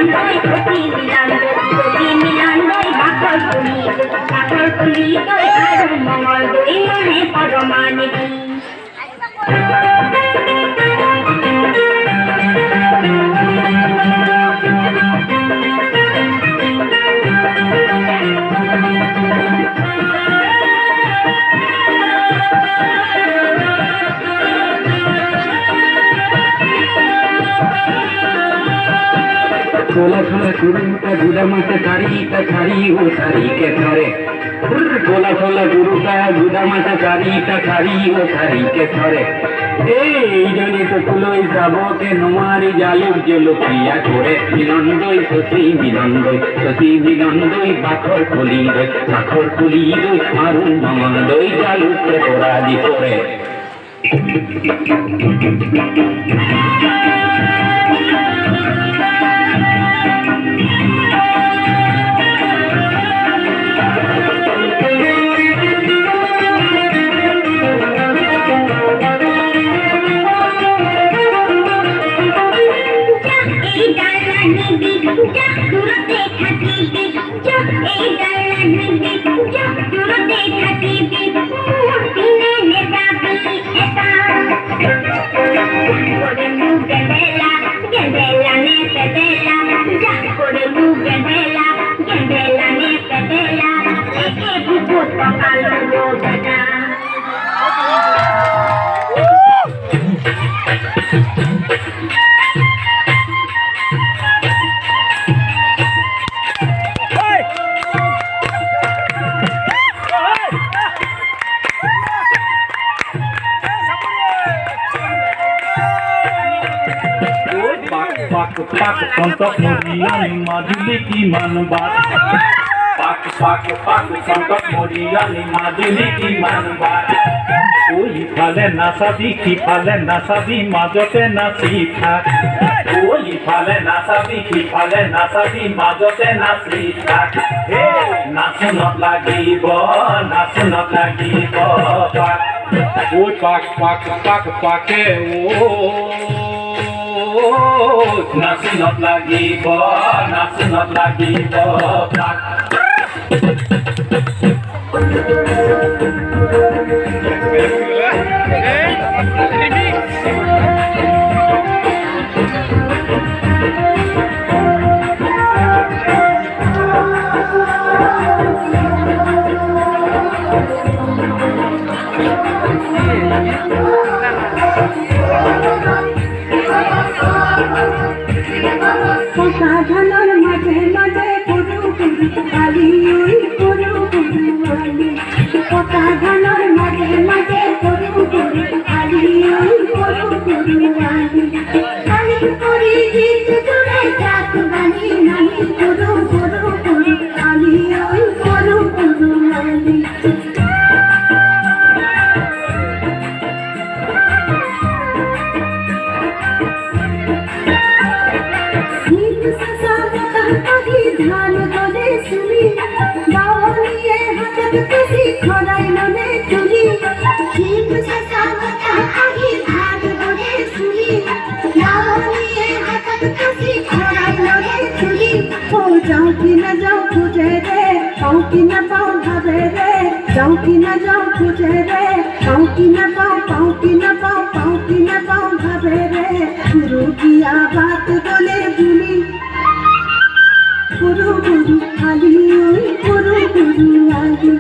দই সখী মিলন দই সখী মিলন দই বাকর তুলি দই আর মঙ্গল দই মনে পরমানিধি गोला छोला गुरु का गुदा माता सारी का सारी वो सारी के थारे गोला छोला गुरु का गुदा माता सारी का सारी वो सारी के थारे এই জনি তো তুলই যাব কে নোমারি জালুক জলকিয়া করে মিলনদই সতী মিলনদই বাখর খুলি দই মারুন মঙ্গলদই জালুক কে তোরাদি করে পাক সন্তক মরিয়ানি মাজুলি কি মানবাদ পাক সন্তক মরিয়ানি মাজুলি কি মানবাদ ওই ফালে নাচাবি সিফালে নাচাবি মাজতে নাচি থাক ওই ফালে নাচাবি সিফালে নাচাবি মাজতে নাচি থাক নাচনত লাগিব ওই পাকে নাচনত লাগিব সাধারণ মাঝে মাঝে পুরু আলি পুরু আলি সাধারণ মাঝে মাঝে পুরু আলি পুরু আলি আলি করি গীত জুড়ে যাক গানি নানি পুরু আলি পুরু আলি ধান দলে শুনি বাউলিয়ে হাতত কসি খড়াই লনে চুলি শিব সাসামতা আহি ধান দলে শুনি বাউলিয়ে হাতত কসি খড়াই লনে চুলি ও যাও কি না যাও খুঁজে রে পাও কি না পাও ভাবে রে যাও কি না যাও খুঁজে রে পাও কি না পাও ভাবে রে গুরু কিয়া বাত দলে ভুলি পুরু আলি পুরু আলি